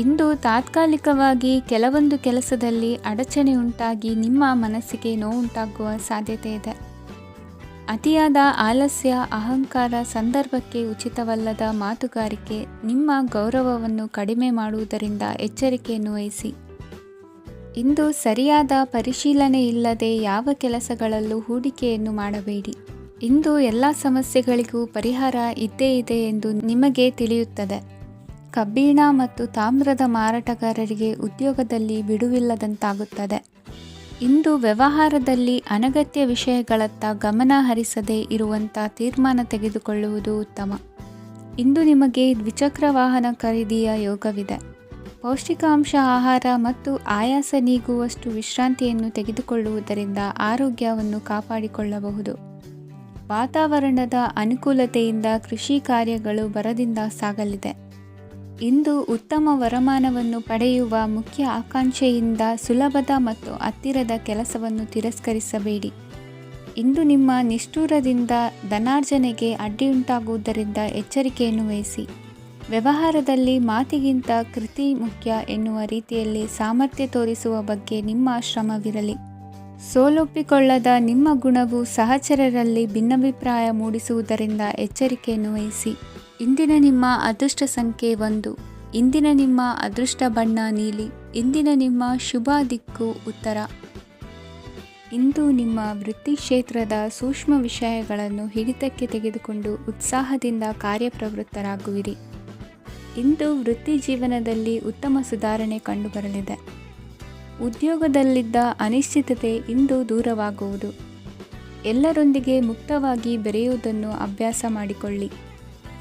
ಇಂದು ತಾತ್ಕಾಲಿಕವಾಗಿ ಕೆಲವೊಂದು ಕೆಲಸದಲ್ಲಿ ಅಡಚಣೆ ಉಂಟಾಗಿ ನಿಮ್ಮ ಮನಸ್ಸಿಗೆ ನೋವುಂಟಾಗುವ ಸಾಧ್ಯತೆ ಇದೆ. ಅತಿಯಾದ ಆಲಸ್ಯ, ಅಹಂಕಾರ, ಸಂದರ್ಭಕ್ಕೆ ಉಚಿತವಲ್ಲದ ಮಾತುಗಾರಿಕೆ ನಿಮ್ಮ ಗೌರವವನ್ನು ಕಡಿಮೆ ಮಾಡುವುದರಿಂದ ಎಚ್ಚರಿಕೆಯನ್ನು ವಹಿಸಿ. ಇಂದು ಸರಿಯಾದ ಪರಿಶೀಲನೆ ಇಲ್ಲದೆ ಯಾವ ಕೆಲಸಗಳಲ್ಲೂ ಹೂಡಿಕೆಯನ್ನು ಮಾಡಬೇಡಿ. ಇಂದು ಎಲ್ಲ ಸಮಸ್ಯೆಗಳಿಗೂ ಪರಿಹಾರ ಇದ್ದೇ ಇದೆ ಎಂದು ನಿಮಗೆ ತಿಳಿಯುತ್ತದೆ. ಕಬ್ಬಿಣ ಮತ್ತು ತಾಮ್ರದ ಮಾರಾಟಗಾರರಿಗೆ ಉದ್ಯೋಗದಲ್ಲಿ ಬಿಡುವಿಲ್ಲದಂತಾಗುತ್ತದೆ. ಇಂದು ವ್ಯವಹಾರದಲ್ಲಿ ಅನಗತ್ಯ ವಿಷಯಗಳತ್ತ ಗಮನ ಹರಿಸದೇ ಇರುವಂಥ ತೀರ್ಮಾನ ತೆಗೆದುಕೊಳ್ಳುವುದು ಉತ್ತಮ. ಇಂದು ನಿಮಗೆ ದ್ವಿಚಕ್ರ ವಾಹನ ಖರೀದಿಯ ಯೋಗವಿದೆ. ಪೌಷ್ಟಿಕಾಂಶ ಆಹಾರ ಮತ್ತು ಆಯಾಸ ನೀಗುವಷ್ಟು ವಿಶ್ರಾಂತಿಯನ್ನು ತೆಗೆದುಕೊಳ್ಳುವುದರಿಂದ ಆರೋಗ್ಯವನ್ನು ಕಾಪಾಡಿಕೊಳ್ಳಬಹುದು. ವಾತಾವರಣದ ಅನುಕೂಲತೆಯಿಂದ ಕೃಷಿ ಕಾರ್ಯಗಳು ಬರದಿಂದ ಸಾಗಲಿದೆ. ಇಂದು ಉತ್ತಮ ವರಮಾನವನ್ನು ಪಡೆಯುವ ಮುಖ್ಯ ಆಕಾಂಕ್ಷೆಯಿಂದ ಸುಲಭದ ಮತ್ತು ಹತ್ತಿರದ ಕೆಲಸವನ್ನು ತಿರಸ್ಕರಿಸಬೇಡಿ. ಇಂದು ನಿಮ್ಮ ನಿಷ್ಠೂರದಿಂದ ಧನಾರ್ಜನೆಗೆ ಅಡ್ಡಿಯುಂಟಾಗುವುದರಿಂದ ಎಚ್ಚರಿಕೆಯನ್ನು ವಹಿಸಿ. ವ್ಯವಹಾರದಲ್ಲಿ ಮಾತಿಗಿಂತ ಕೃತಿ ಮುಖ್ಯ ಎನ್ನುವ ರೀತಿಯಲ್ಲಿ ಸಾಮರ್ಥ್ಯ ತೋರಿಸುವ ಬಗ್ಗೆ ನಿಮ್ಮ ಶ್ರಮವಿರಲಿ. ಸೋಲೊಪ್ಪಿಕೊಳ್ಳದ ನಿಮ್ಮ ಗುಣವು ಸಹಚರರಲ್ಲಿ ಭಿನ್ನಾಭಿಪ್ರಾಯ ಮೂಡಿಸುವುದರಿಂದ ಎಚ್ಚರಿಕೆಯನ್ನು ವಹಿಸಿ. ಇಂದಿನ ನಿಮ್ಮ ಅದೃಷ್ಟ ಸಂಖ್ಯೆ 1. ಇಂದಿನ ನಿಮ್ಮ ಅದೃಷ್ಟ ಬಣ್ಣ ನೀಲಿ. ಇಂದಿನ ನಿಮ್ಮ ಶುಭ ದಿಕ್ಕು ಉತ್ತರ. ಇಂದು ನಿಮ್ಮ ವೃತ್ತಿ ಕ್ಷೇತ್ರದ ಸೂಕ್ಷ್ಮ ವಿಷಯಗಳನ್ನು ಹಿಡಿತಕ್ಕೆ ತೆಗೆದುಕೊಂಡು ಉತ್ಸಾಹದಿಂದ ಕಾರ್ಯಪ್ರವೃತ್ತರಾಗುವಿರಿ. ಇಂದು ವೃತ್ತಿ ಜೀವನದಲ್ಲಿ ಉತ್ತಮ ಸುಧಾರಣೆ ಕಂಡುಬರಲಿದೆ. ಉದ್ಯೋಗದಲ್ಲಿದ್ದ ಅನಿಶ್ಚಿತತೆ ಇಂದು ದೂರವಾಗುವುದು. ಎಲ್ಲರೊಂದಿಗೆ ಮುಕ್ತವಾಗಿ ಬೆರೆಯುವುದನ್ನು ಅಭ್ಯಾಸ ಮಾಡಿಕೊಳ್ಳಿ.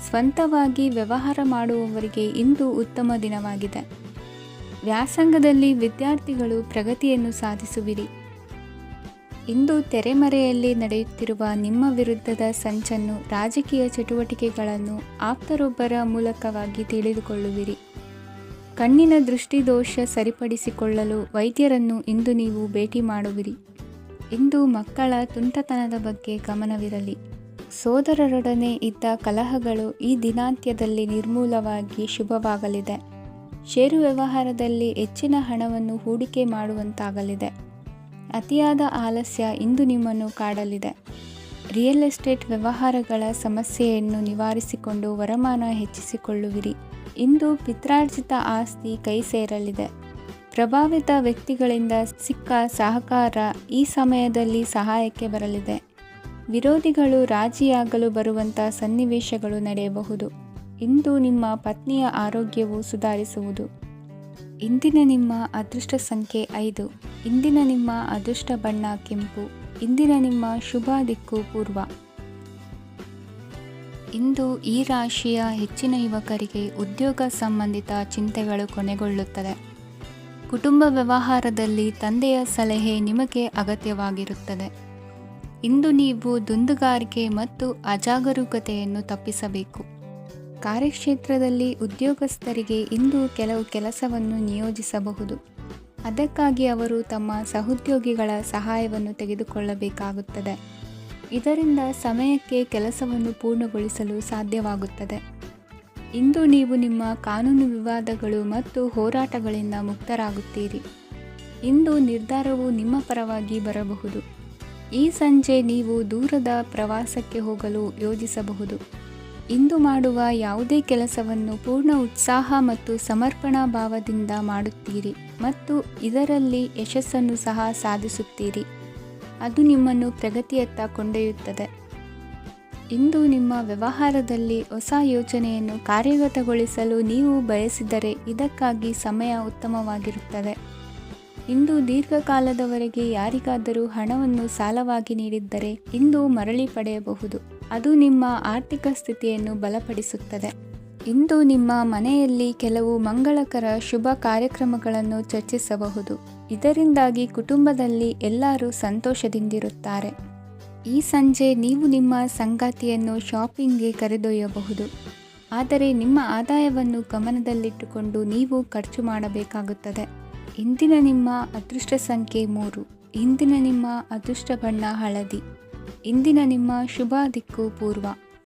ಸ್ವಂತವಾಗಿ ವ್ಯವಹಾರ ಮಾಡುವವರಿಗೆ ಇಂದು ಉತ್ತಮ ದಿನವಾಗಿದೆ. ವ್ಯಾಸಂಗದಲ್ಲಿ ವಿದ್ಯಾರ್ಥಿಗಳು ಪ್ರಗತಿಯನ್ನು ಸಾಧಿಸುವಿರಿ. ಇಂದು ತೆರೆಮರೆಯಲ್ಲಿ ನಡೆಯುತ್ತಿರುವ ನಿಮ್ಮ ವಿರುದ್ಧದ ಸಂಚನ್ನು, ರಾಜಕೀಯ ಚಟುವಟಿಕೆಗಳನ್ನು ಆಪ್ತರೊಬ್ಬರ ಮೂಲಕವಾಗಿ ತಿಳಿದುಕೊಳ್ಳುವಿರಿ. ಕಣ್ಣಿನ ದೃಷ್ಟಿದೋಷ ಸರಿಪಡಿಸಿಕೊಳ್ಳಲು ವೈದ್ಯರನ್ನು ಇಂದು ನೀವು ಭೇಟಿ ಮಾಡುವಿರಿ. ಇಂದು ಮಕ್ಕಳ ತುಂಟತನದ ಬಗ್ಗೆ ಗಮನವಿರಲಿ. ಸೋದರರೊಡನೆ ಇದ್ದ ಕಲಹಗಳು ಈ ದಿನಾಂತ್ಯದಲ್ಲಿ ನಿರ್ಮೂಲವಾಗಿ ಶುಭವಾಗಲಿದೆ. ಷೇರು ವ್ಯವಹಾರದಲ್ಲಿ ಹೆಚ್ಚಿನ ಹಣವನ್ನು ಹೂಡಿಕೆ ಮಾಡುವಂತಾಗಲಿದೆ. ಅತಿಯಾದ ಆಲಸ್ಯ ಇಂದು ನಿಮ್ಮನ್ನು ಕಾಡಲಿದೆ. ರಿಯಲ್ ಎಸ್ಟೇಟ್ ವ್ಯವಹಾರಗಳ ಸಮಸ್ಯೆಯನ್ನು ನಿವಾರಿಸಿಕೊಂಡು ವರಮಾನ ಹೆಚ್ಚಿಸಿಕೊಳ್ಳುವಿರಿ. ಇಂದು ಪಿತ್ರಾರ್ಜಿತ ಆಸ್ತಿ ಕೈ ಸೇರಲಿದೆ. ಪ್ರಭಾವಿತ ವ್ಯಕ್ತಿಗಳಿಂದ ಸಿಕ್ಕ ಸಹಕಾರ ಈ ಸಮಯದಲ್ಲಿ ಸಹಾಯಕ್ಕೆ ಬರಲಿದೆ. ವಿರೋಧಿಗಳು ರಾಜಿಯಾಗಲು ಬರುವಂಥ ಸನ್ನಿವೇಶಗಳು ನಡೆಯಬಹುದು. ಇಂದು ನಿಮ್ಮ ಪತ್ನಿಯ ಆರೋಗ್ಯವು ಸುಧಾರಿಸುವುದು. ಇಂದಿನ ನಿಮ್ಮ ಅದೃಷ್ಟ ಸಂಖ್ಯೆ 5. ಇಂದಿನ ನಿಮ್ಮ ಅದೃಷ್ಟ ಬಣ್ಣ ಕೆಂಪು. ಇಂದಿನ ನಿಮ್ಮ ಶುಭ ದಿಕ್ಕು ಪೂರ್ವ. ಇಂದು ಈ ರಾಶಿಯ ಹೆಚ್ಚಿನ ಯುವಕರಿಗೆ ಉದ್ಯೋಗ ಸಂಬಂಧಿತ ಚಿಂತೆಗಳು ಕೊನೆಗೊಳ್ಳುತ್ತದೆ. ಕುಟುಂಬ ವ್ಯವಹಾರದಲ್ಲಿ ತಂದೆಯ ಸಲಹೆ ನಿಮಗೆ ಅಗತ್ಯವಾಗಿರುತ್ತದೆ. ಇಂದು ನೀವು ದುಂದುಗಾರಿಕೆ ಮತ್ತು ಅಜಾಗರೂಕತೆಯನ್ನು ತಪ್ಪಿಸಬೇಕು. ಕಾರ್ಯಕ್ಷೇತ್ರದಲ್ಲಿ ಉದ್ಯೋಗಸ್ಥರಿಗೆ ಇಂದು ಕೆಲವು ಕೆಲಸವನ್ನು ನಿಯೋಜಿಸಬಹುದು. ಅದಕ್ಕಾಗಿ ಅವರು ತಮ್ಮ ಸಹೋದ್ಯೋಗಿಗಳ ಸಹಾಯವನ್ನು ತೆಗೆದುಕೊಳ್ಳಬೇಕಾಗುತ್ತದೆ. ಇದರಿಂದ ಸಮಯಕ್ಕೆ ಕೆಲಸವನ್ನು ಪೂರ್ಣಗೊಳಿಸಲು ಸಾಧ್ಯವಾಗುತ್ತದೆ. ಇಂದು ನೀವು ನಿಮ್ಮ ಕಾನೂನು ವಿವಾದಗಳು ಮತ್ತು ಹೋರಾಟಗಳಿಂದ ಮುಕ್ತರಾಗುತ್ತೀರಿ. ಇಂದು ನಿರ್ಧಾರವು ನಿಮ್ಮ ಪರವಾಗಿ ಬರಬಹುದು. ಈ ಸಂಜೆ ನೀವು ದೂರದ ಪ್ರವಾಸಕ್ಕೆ ಹೋಗಲು ಯೋಜಿಸಬಹುದು. ಇಂದು ಮಾಡುವ ಯಾವುದೇ ಕೆಲಸವನ್ನು ಪೂರ್ಣ ಉತ್ಸಾಹ ಮತ್ತು ಸಮರ್ಪಣಾ ಭಾವದಿಂದ ಮಾಡುತ್ತೀರಿ ಮತ್ತು ಇದರಲ್ಲಿ ಯಶಸ್ಸನ್ನು ಸಹ ಸಾಧಿಸುತ್ತೀರಿ. ಅದು ನಿಮ್ಮನ್ನು ಪ್ರಗತಿಯತ್ತ ಕೊಂಡೊಯ್ಯುತ್ತದೆ. ಇಂದು ನಿಮ್ಮ ವ್ಯವಹಾರದಲ್ಲಿ ಹೊಸ ಯೋಜನೆಯನ್ನು ಕಾರ್ಯಗತಗೊಳಿಸಲು ನೀವು ಬಯಸಿದರೆ ಇದಕ್ಕಾಗಿ ಸಮಯ ಉತ್ತಮವಾಗಿರುತ್ತದೆ. ಇಂದು ದೀರ್ಘಕಾಲದವರೆಗೆ ಯಾರಿಗಾದರೂ ಹಣವನ್ನು ಸಾಲವಾಗಿ ನೀಡಿದ್ದರೆ ಇಂದು ಮರಳಿ ಪಡೆಯಬಹುದು. ಅದು ನಿಮ್ಮ ಆರ್ಥಿಕ ಸ್ಥಿತಿಯನ್ನು ಬಲಪಡಿಸುತ್ತದೆ. ಇಂದು ನಿಮ್ಮ ಮನೆಯಲ್ಲಿ ಕೆಲವು ಮಂಗಳಕರ ಶುಭ ಕಾರ್ಯಕ್ರಮಗಳನ್ನು ಚರ್ಚಿಸಬಹುದು. ಇದರಿಂದಾಗಿ ಕುಟುಂಬದಲ್ಲಿ ಎಲ್ಲರೂ ಸಂತೋಷದಿಂದಿರುತ್ತಾರೆ. ಈ ಸಂಜೆ ನೀವು ನಿಮ್ಮ ಸಂಗಾತಿಯನ್ನು ಶಾಪಿಂಗ್ಗೆ ಕರೆದೊಯ್ಯಬಹುದು. ಆದರೆ ನಿಮ್ಮ ಆದಾಯವನ್ನು ಗಮನದಲ್ಲಿಟ್ಟುಕೊಂಡು ನೀವು ಖರ್ಚು ಮಾಡಬೇಕಾಗುತ್ತದೆ. ಇಂದಿನ ನಿಮ್ಮ ಅದೃಷ್ಟ ಸಂಖ್ಯೆ 3. ಇಂದಿನ ನಿಮ್ಮ ಅದೃಷ್ಟ ಬಣ್ಣ ಹಳದಿ. ಇಂದಿನ ನಿಮ್ಮ ಶುಭ ದಿಕ್ಕು ಪೂರ್ವ.